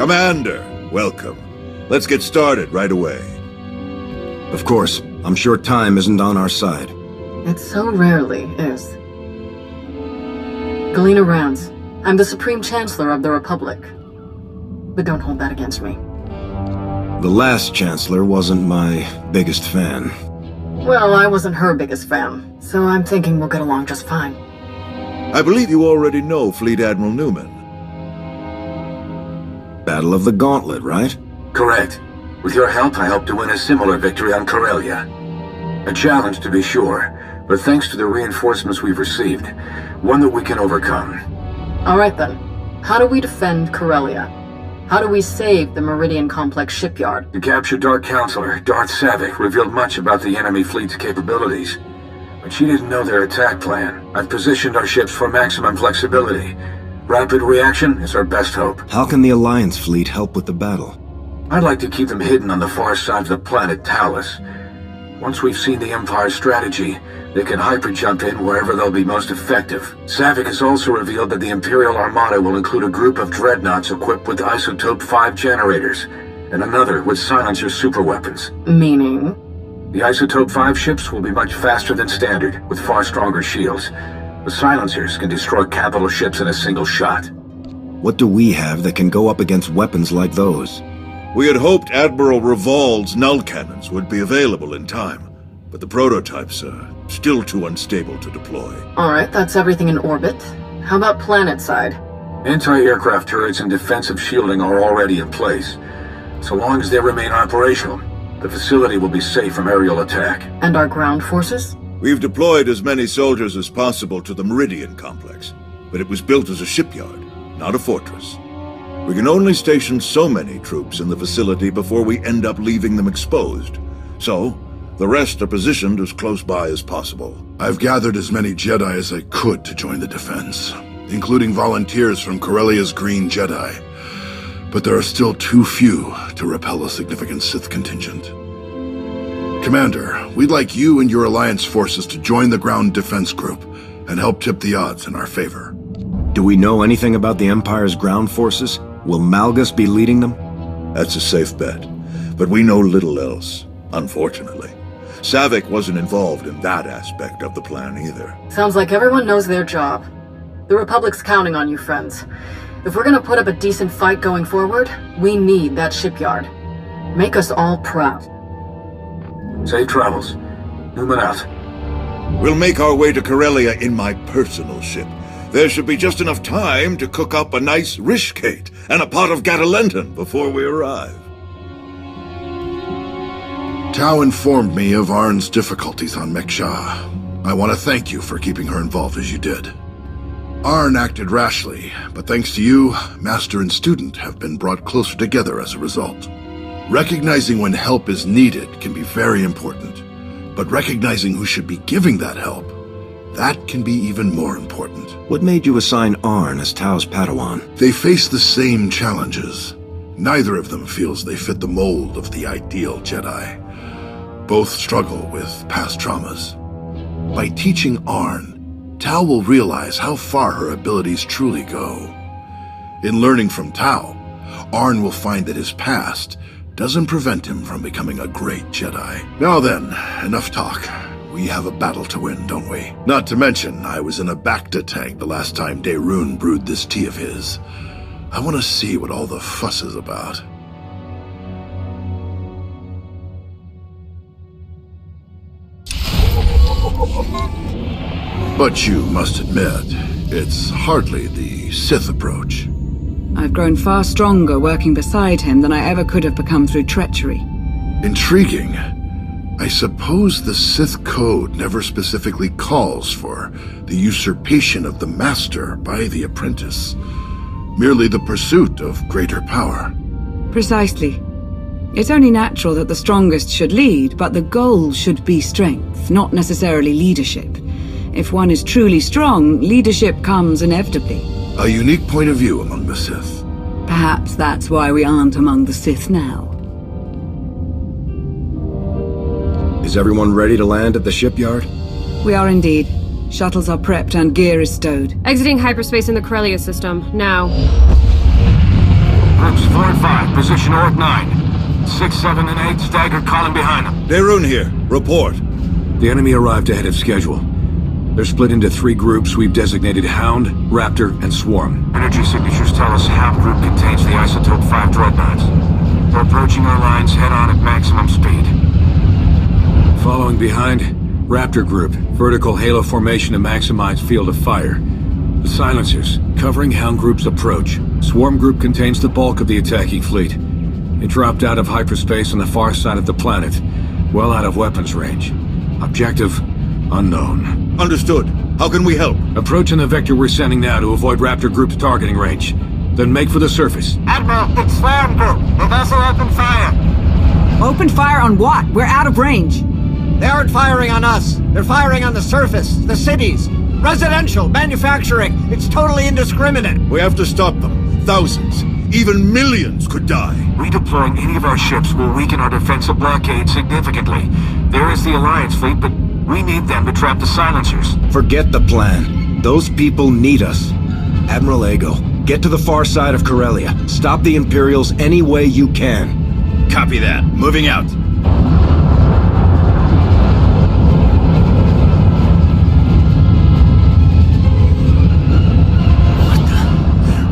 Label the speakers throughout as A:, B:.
A: Commander, welcome. Let's get started right away.
B: Of course. I'm sure time isn't on our side.
C: It so rarely is. Galena Rance. I'm the Supreme Chancellor of the Republic. But don't hold that against me.
B: The last Chancellor wasn't my biggest fan.
C: Well, I wasn't her biggest fan, so I'm thinking we'll get along just fine.
A: I believe you already know Fleet Admiral Newman.
B: Battle of the Gauntlet, right?
D: Correct. With your help, I hope to win a similar victory on Corellia. A challenge, to be sure, but thanks to the reinforcements we've received, one that we can overcome.
C: Alright then. How do we defend Corellia? How do we save the Meridian Complex shipyard?
D: The captured Dark Counselor, Darth Savick, revealed much about the enemy fleet's capabilities. But she didn't know their attack plan. I've positioned our ships for maximum flexibility. Rapid reaction is our best hope.
B: How can the Alliance fleet help with the battle?
D: I'd like to keep them hidden on the far side of the planet Talos. Once we've seen the Empire's strategy, they can hyper-jump in wherever they'll be most effective. Savick has also revealed that the Imperial Armada will include a group of dreadnoughts equipped with Isotope 5 generators, and another with silencer superweapons.
C: Meaning?
D: The Isotope 5 ships will be much faster than standard, with far stronger shields. The silencers can destroy capital ships in a single shot.
B: What do we have that can go up against weapons like those?
A: We had hoped Admiral Revol's null cannons would be available in time, but the prototypes are still too unstable to deploy.
C: Alright, that's everything in orbit. How about planet side?
D: Anti-aircraft turrets and defensive shielding are already in place. So long as they remain operational, the facility will be safe from aerial attack.
C: And our ground forces?
A: We've deployed as many soldiers as possible to the Meridian Complex, but it was built as a shipyard, not a fortress. We can only station so many troops in the facility before we end up leaving them exposed. So, the rest are positioned as close by as possible.
E: I've gathered as many Jedi as I could to join the defense, including volunteers from Corellia's Green Jedi. But there are still too few to repel a significant Sith contingent. Commander, we'd like you and your Alliance forces to join the ground defense group and help tip the odds in our favor.
B: Do we know anything about the Empire's ground forces? Will Malgus be leading them?
A: That's a safe bet, but we know little else, unfortunately. Savick wasn't involved in that aspect of the plan either.
C: Sounds like everyone knows their job. The Republic's counting on you, friends. If we're gonna put up a decent fight going forward, we need that shipyard. Make us all proud.
D: Safe travels. Newman out.
A: We'll make our way to Corellia in my personal ship. There should be just enough time to cook up a nice rishkate and a pot of Gatalenton before we arrive.
E: Tau informed me of Arn's difficulties on Mek-Sha. I want to thank you for keeping her involved as you did. Arn acted rashly, but thanks to you, Master and Student have been brought closer together as a result. Recognizing when help is needed can be very important, but recognizing who should be giving that help, that can be even more important.
B: What made you assign Arn as Tau's Padawan?
E: They face the same challenges. Neither of them feels they fit the mold of the ideal Jedi. Both struggle with past traumas. By teaching Arn, Tau will realize how far her abilities truly go. In learning from Tau, Arn will find that his past doesn't prevent him from becoming a great Jedi. Now then, enough talk. We have a battle to win, don't we? Not to mention, I was in a Bacta tank the last time Daerun brewed this tea of his. I want to see what all the fuss is about. But you must admit, it's hardly the Sith approach.
F: I've grown far stronger working beside him than I ever could have become through treachery.
E: Intriguing. I suppose the Sith Code never specifically calls for the usurpation of the Master by the apprentice. Merely the pursuit of greater power.
F: Precisely. It's only natural that the strongest should lead, but the goal should be strength, not necessarily leadership. If one is truly strong, leadership comes inevitably.
E: A unique point of view among the Sith.
F: Perhaps that's why we aren't among the Sith now.
B: Is everyone ready to land at the shipyard?
F: We are indeed. Shuttles are prepped and gear is stowed.
G: Exiting hyperspace in the Corellia system, now.
D: Groups 4 and 5, position Orc 9. 6, 7, and 8, staggered column behind them.
A: Daerun here. Report.
B: The enemy arrived ahead of schedule. They're split into 3 groups we've designated Hound, Raptor, and Swarm.
D: Energy signatures tell us Hound Group contains the Isotope 5 dreadnoughts. They're approaching our lines head-on at maximum speed.
B: Following behind, Raptor Group, vertical halo formation to maximize field of fire. The silencers, covering Hound Group's approach. Swarm Group contains the bulk of the attacking fleet. It dropped out of hyperspace on the far side of the planet, well out of weapons range. Objective, unknown.
A: Understood. How can we help?
B: Approach in the vector we're sending now to avoid Raptor Group's targeting range. Then make for the surface.
G: Admiral, it's Swarm Group. They've also opened fire.
F: Open fire on what? We're out of range.
G: They aren't firing on us. They're firing on the surface, the cities. Residential, manufacturing. It's totally indiscriminate.
A: We have to stop them. Thousands, even millions could die.
D: Redeploying any of our ships will weaken our defensive blockade significantly. There is the Alliance fleet, but we need them to trap the silencers.
B: Forget the plan. Those people need us. Admiral Ego, get to the far side of Corellia. Stop the Imperials any way you can.
A: Copy that. Moving out.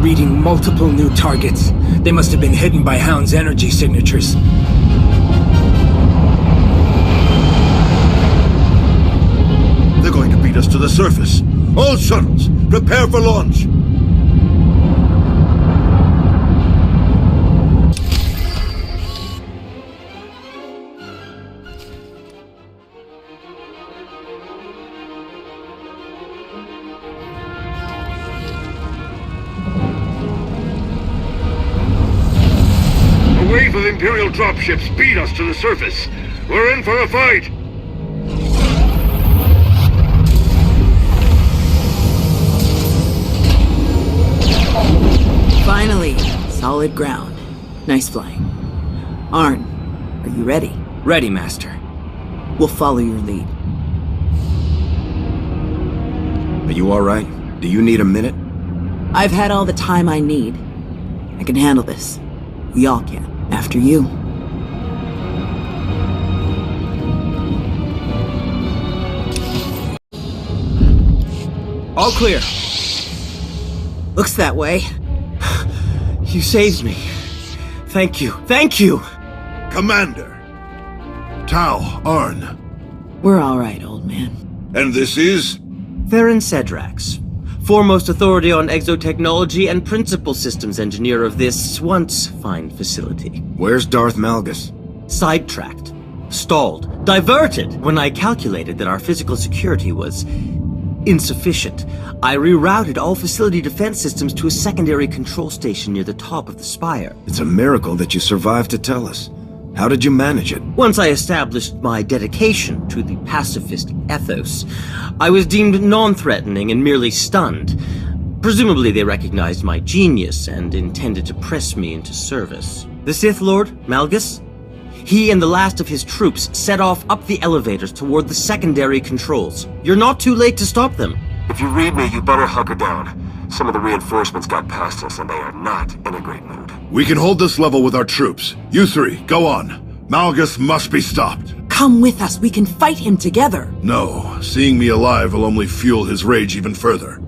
H: Reading multiple new targets. They must have been hidden by Hound's energy signatures.
A: They're going to beat us to the surface. All shuttles, prepare for launch.
I: A wave of Imperial dropships beat us to the surface. We're in for a fight.
J: Finally, solid ground. Nice flying. Arn, are you ready?
H: Ready, Master.
J: We'll follow your lead.
B: Are you alright? Do you need a minute?
J: I've had all the time I need. I can handle this. We all can. After you.
H: All clear.
J: Looks that way.
H: You saved me. Thank you. Thank you!
A: Commander.
E: Tau, Arn.
J: We're all right, old man.
A: And this is?
K: Theron Cedrax, foremost authority on exotechnology and principal systems engineer of this once fine facility.
B: Where's Darth Malgus?
K: Sidetracked, stalled, diverted. When I calculated that our physical security was insufficient, I rerouted all facility defense systems to a secondary control station near the top of the spire.
B: It's a miracle that you survived to tell us. How did you manage it?
K: Once I established my dedication to the pacifist ethos, I was deemed non-threatening and merely stunned. Presumably they recognized my genius and intended to press me into service. The Sith Lord, Malgus? He and the last of his troops set off up the elevators toward the secondary controls. You're not too late to stop them.
D: If you read me, you better hunker down. Some of the reinforcements got past us, and they are not in a great mood.
E: We can hold this level with our troops. You three, go on. Malgus must be stopped.
J: Come with us. We can fight him together.
E: No, seeing me alive will only fuel his rage even further.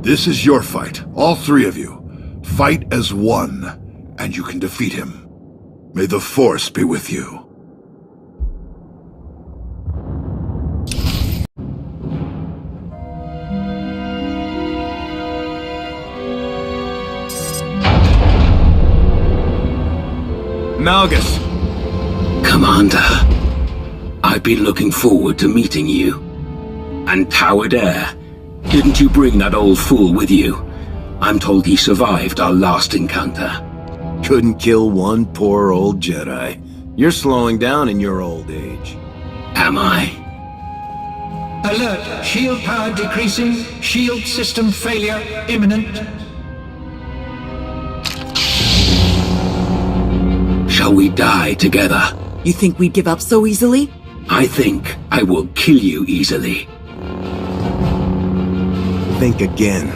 E: This is your fight, all 3 of you. Fight as one, and you can defeat him. May the Force be with you.
B: Malgus!
L: Commander, I've been looking forward to meeting you. And Tower Dare, didn't you bring that old fool with you? I'm told he survived our last encounter.
B: Couldn't kill one poor old Jedi. You're slowing down in your old age.
L: Am I?
G: Alert! Shield power decreasing. Shield system failure imminent.
L: Shall we die together?
J: You think we'd give up so easily?
L: I think I will kill you easily.
B: Think again.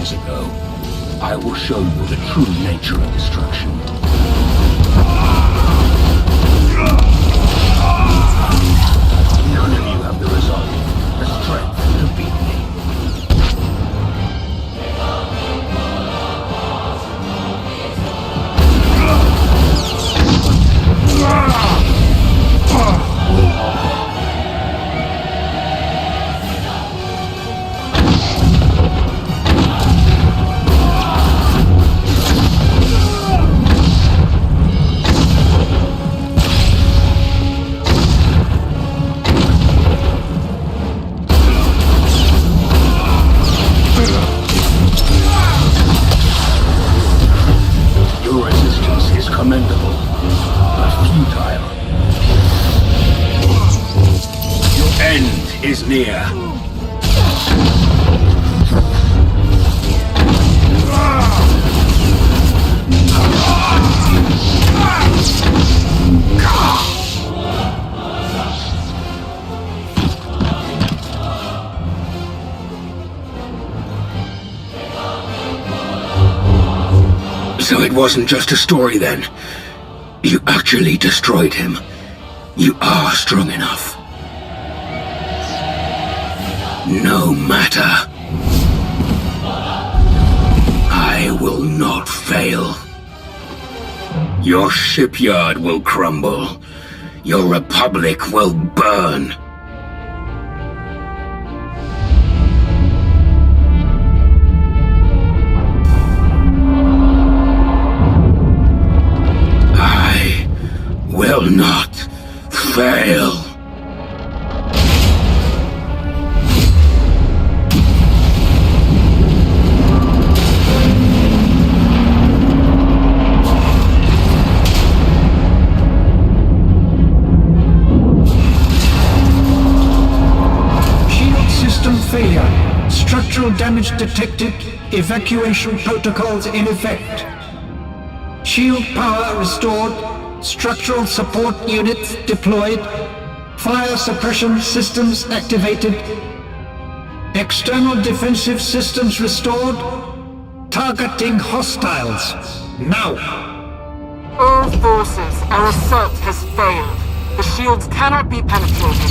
L: years ago. I will show you the true nature of destruction. None of you have the resolve, the strength to beat me. Your resistance is commendable, but futile. Your end is near. So it wasn't just a story then. You actually destroyed him. You are strong enough. No matter. I will not fail. Your shipyard will crumble. Your republic will burn. I will not fail.
M: Failure. Structural damage detected. Evacuation protocols in effect. Shield power restored. Structural support units deployed. Fire suppression systems activated. External defensive systems restored. Targeting hostiles. Now.
C: All forces, our assault has failed. The shields cannot be penetrated.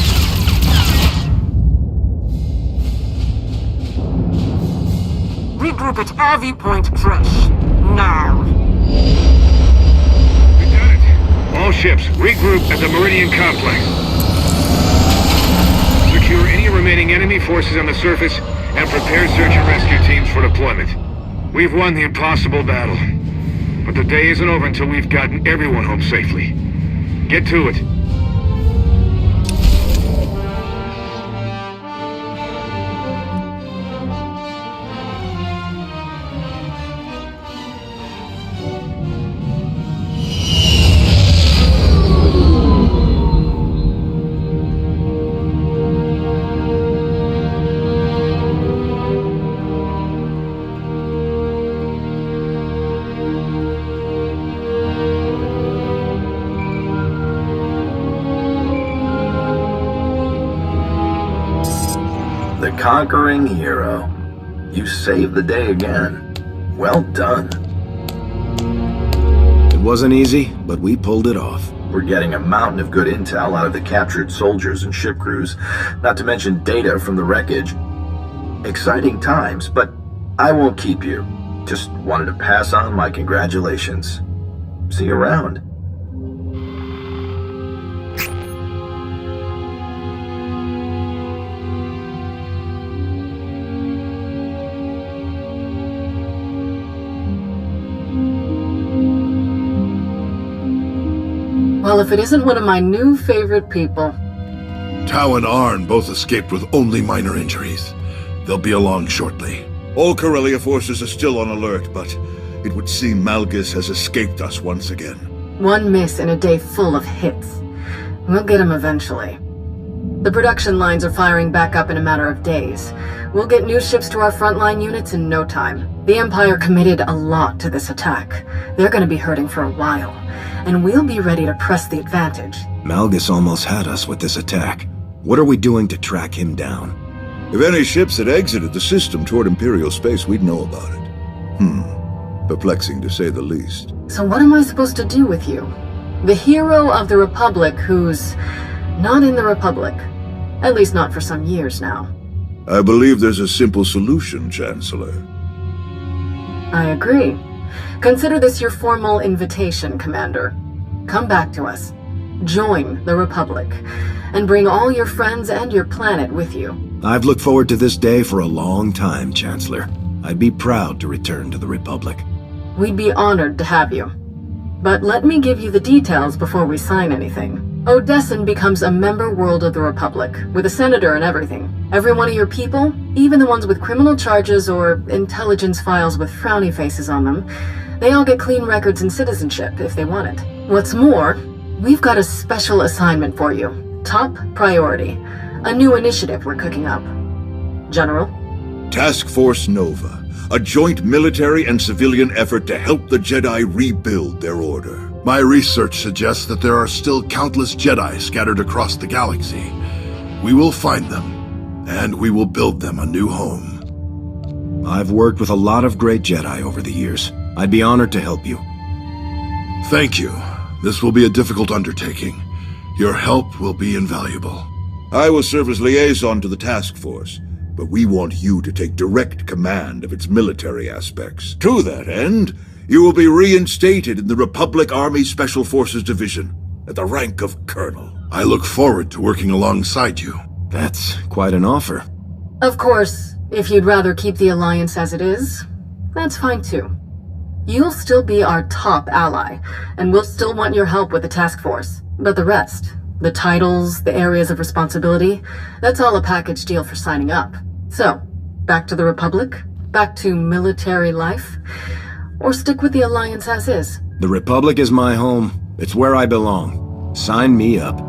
C: Regroup at RV Point Crush. Now.
I: We got it. All ships, regroup at the Meridian Complex. Secure any remaining enemy forces on the surface and prepare search and rescue teams for deployment. We've won the impossible battle. But the day isn't over until we've gotten everyone home safely. Get to it.
N: Conquering hero. You saved the day again. Well done.
O: It wasn't easy, but we pulled it off.
N: We're getting a mountain of good intel out of the captured soldiers and ship crews, not to mention data from the wreckage. Exciting times, but I won't keep you. Just wanted to pass on my congratulations. See you around.
C: Well, if it isn't one of my new favorite people.
E: Tau and Arn both escaped with only minor injuries. They'll be along shortly.
A: All Corellia forces are still on alert, but it would seem Malgus has escaped us once again.
C: One miss in a day full of hits. We'll get him eventually. The production lines are firing back up in a matter of days. We'll get new ships to our frontline units in no time. The Empire committed a lot to this attack. They're going to be hurting for a while, and we'll be ready to press the advantage.
O: Malgus almost had us with this attack. What are we doing to track him down?
A: If any ships had exited the system toward Imperial space, we'd know about it. Perplexing to say the least.
C: So what am I supposed to do with you? The hero of the Republic who's not in the Republic. At least not for some years now.
A: I believe there's a simple solution, Chancellor.
C: I agree. Consider this your formal invitation, Commander. Come back to us. Join the Republic. And bring all your friends and your planet with you.
O: I've looked forward to this day for a long time, Chancellor. I'd be proud to return to the Republic.
C: We'd be honored to have you. But let me give you the details before we sign anything. Odessen becomes a member world of the Republic, with a senator and everything. Every one of your people, even the ones with criminal charges or intelligence files with frowny faces on them, they all get clean records and citizenship if they want it. What's more, we've got a special assignment for you. Top priority. A new initiative we're cooking up. General?
A: Task Force Nova. A joint military and civilian effort to help the Jedi rebuild their order.
E: My research suggests that there are still countless Jedi scattered across the galaxy. We will find them, and we will build them a new home.
O: I've worked with a lot of great Jedi over the years. I'd be honored to help you.
E: Thank you. This will be a difficult undertaking. Your help will be invaluable.
A: I will serve as liaison to the task force, but we want you to take direct command of its military aspects. To that end, you will be reinstated in the Republic Army Special Forces Division at the rank of Colonel.
E: I look forward to working alongside you.
O: That's quite an offer.
C: Of course, if you'd rather keep the Alliance as it is, that's fine too. You'll still be our top ally, and we'll still want your help with the task force. But the rest, the titles, the areas of responsibility, that's all a package deal for signing up. So, back to the Republic? Back to military life? Or stick with the Alliance as is?
O: The Republic is my home. It's where I belong. Sign me up.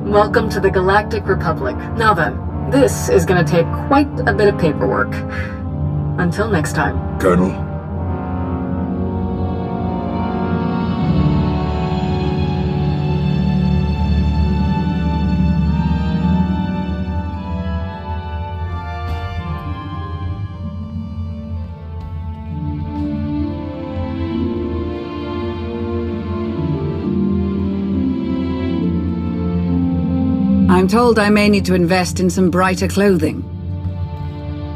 C: Welcome to the Galactic Republic. Now then, this is gonna take quite a bit of paperwork. Until next time.
A: Colonel.
F: I'm told I may need to invest in some brighter clothing.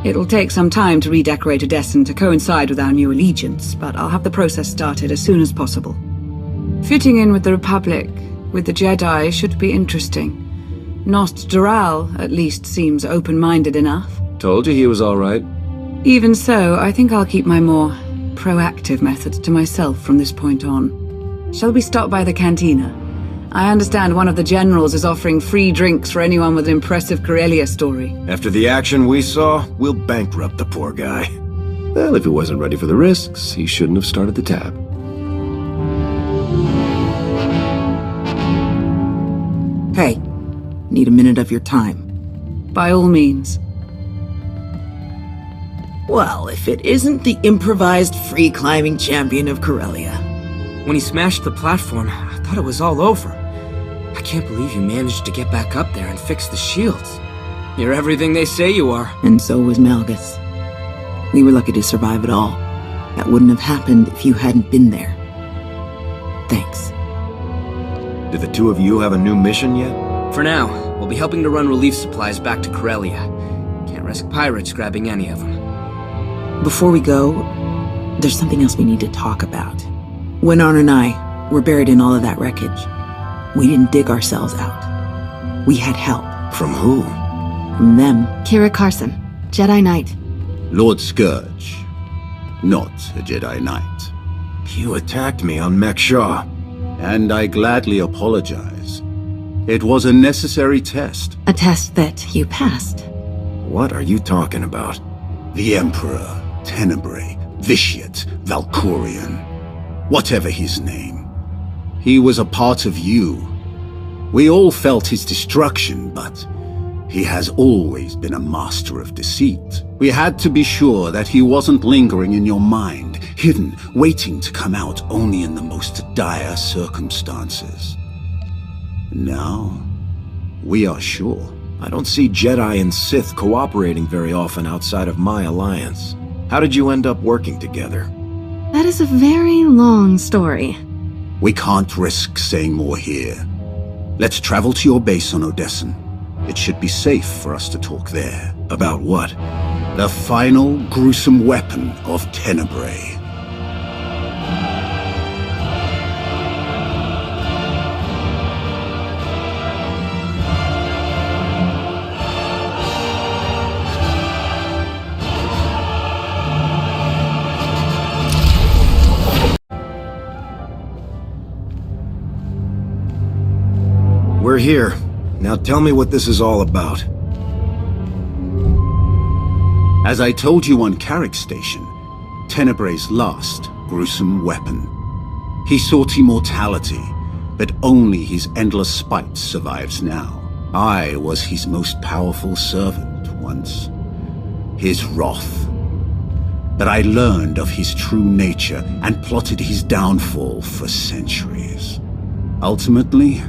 F: It'll take some time to redecorate Odessen to coincide with our new allegiance, but I'll have the process started as soon as possible. Fitting in with the Republic, with the Jedi, should be interesting. Nost Doral, at least, seems open-minded enough.
O: Told you he was all right.
F: Even so, I think I'll keep my more proactive methods to myself from this point on. Shall we stop by the cantina? I understand one of the generals is offering free drinks for anyone with an impressive Corellia story.
O: After the action we saw, we'll bankrupt the poor guy. Well, if he wasn't ready for the risks, he shouldn't have started the tab.
J: Hey, need a minute of your time.
F: By all means.
J: Well, if it isn't the improvised free-climbing champion of Corellia.
H: When he smashed the platform, I thought it was all over. I can't believe you managed to get back up there and fix the shields. You're everything they say you are.
J: And so was Malgus. We were lucky to survive it all. That wouldn't have happened if you hadn't been there. Thanks.
O: Did the two of you have a new mission yet?
H: For now, we'll be helping to run relief supplies back to Corellia. Can't risk pirates grabbing any of them.
J: Before we go, there's something else we need to talk about. When Arn and I were buried in all of that wreckage, we didn't dig ourselves out. We had help.
O: From who?
J: From them.
C: Kira Carson, Jedi Knight.
P: Lord Scourge, not a Jedi Knight.
O: You attacked me on Mek Shaw.
P: And I gladly apologize. It was a necessary test.
C: A test that you passed.
O: What are you talking about?
P: The Emperor, Tenebrae, Vitiate, Valkorion, whatever his name. He was a part of you. We all felt his destruction, but he has always been a master of deceit. We had to be sure that he wasn't lingering in your mind, hidden, waiting to come out only in the most dire circumstances. Now, we are sure.
O: I don't see Jedi and Sith cooperating very often outside of my alliance. How did you end up working together?
C: That is a very long story.
P: We can't risk saying more here. Let's travel to your base on Odessen. It should be safe for us to talk there.
O: About what?
P: The final gruesome weapon of Tenebrae.
O: We're here. Now tell me what this is all about.
P: As I told you on Carrick Station, Tenebrae's last gruesome weapon. He sought immortality, but only his endless spite survives now. I was his most powerful servant once. His wrath. But I learned of his true nature and plotted his downfall for centuries. Ultimately,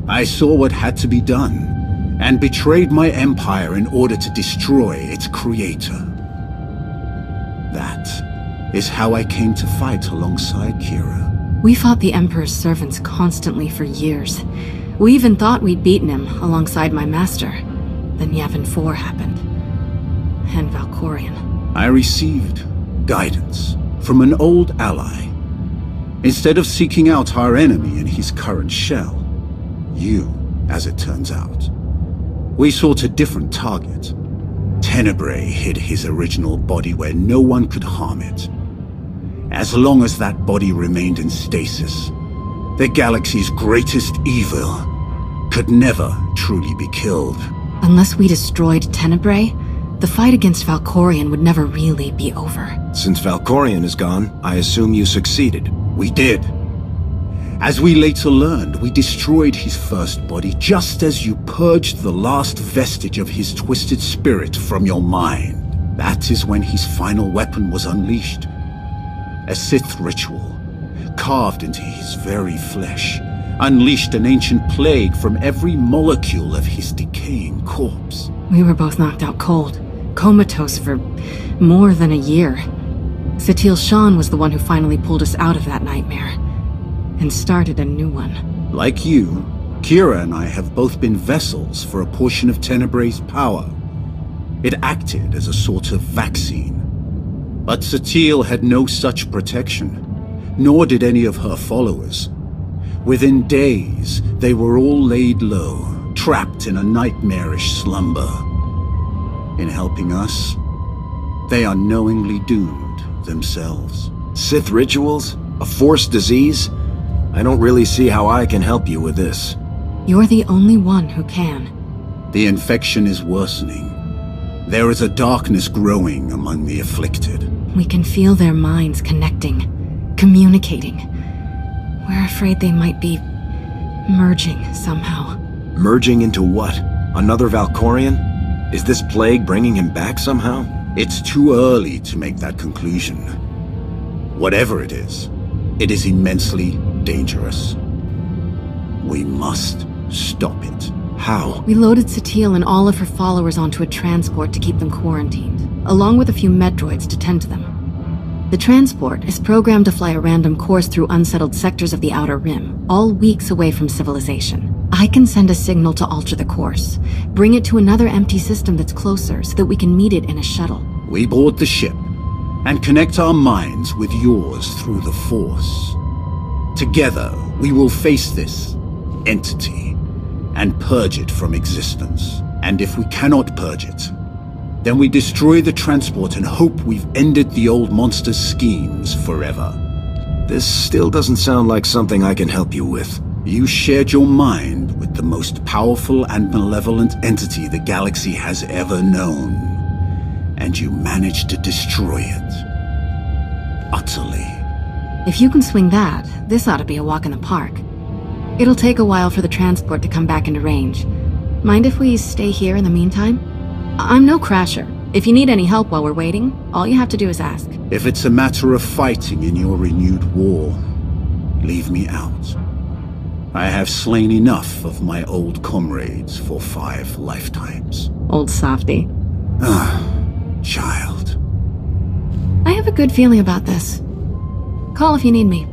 P: I saw what had to be done, and betrayed my empire in order to destroy its creator. That is how I came to fight alongside Kira.
C: We fought the Emperor's servants constantly for years. We even thought we'd beaten him alongside my master. Then Yavin 4 happened. And Valkorion.
P: I received guidance from an old ally. Instead of seeking out our enemy in his current shell, you, as it turns out. We sought a different target. Tenebrae hid his original body where no one could harm it. As long as that body remained in stasis, the galaxy's greatest evil could never truly be killed.
C: Unless we destroyed Tenebrae, the fight against Valkorion would never really be over.
O: Since Valkorion is gone, I assume you succeeded.
P: We did. As we later learned, we destroyed his first body just as you purged the last vestige of his twisted spirit from your mind. That is when his final weapon was unleashed. A Sith ritual, carved into his very flesh, unleashed an ancient plague from every molecule of his decaying corpse.
C: We were both knocked out cold, comatose for more than a year. Satil Shan was the one who finally pulled us out of that nightmare. And started a new one.
P: Like you, Kira and I have both been vessels for a portion of Tenebrae's power. It acted as a sort of vaccine. But Satil had no such protection, nor did any of her followers. Within days, they were all laid low, trapped in a nightmarish slumber. In helping us, they are knowingly doomed themselves.
O: Sith rituals? A forced disease? I don't really see how I can help you with this.
C: You're the only one who can.
P: The infection is worsening. There is a darkness growing among the afflicted.
C: We can feel their minds connecting, communicating. We're afraid they might be merging somehow.
O: Merging into what? Another Valkorion? Is this plague bringing him back somehow?
P: It's too early to make that conclusion. Whatever it is immensely dangerous. We must stop it.
O: How?
C: We loaded Satil and all of her followers onto a transport to keep them quarantined, along with a few med droids to tend to them. The transport is programmed to fly a random course through unsettled sectors of the Outer Rim, all weeks away from civilization. I can send a signal to alter the course, bring it to another empty system that's closer so that we can meet it in a shuttle.
P: We board the ship and connect our minds with yours through the Force. Together, we will face this entity and purge it from existence. And if we cannot purge it, then we destroy the transport and hope we've ended the old monster's schemes forever.
O: This still doesn't sound like something I can help you with.
P: You shared your mind with the most powerful and malevolent entity the galaxy has ever known, and you managed to destroy it. Utterly.
C: If you can swing that, this ought to be a walk in the park. It'll take a while for the transport to come back into range. Mind if we stay here in the meantime? I'm no crasher. If you need any help while we're waiting, all you have to do is ask.
P: If it's a matter of fighting in your renewed war, leave me out. I have slain enough of my old comrades for 5 lifetimes.
C: Old softy.
P: Ah, child.
C: I have a good feeling about this. Call if you need me.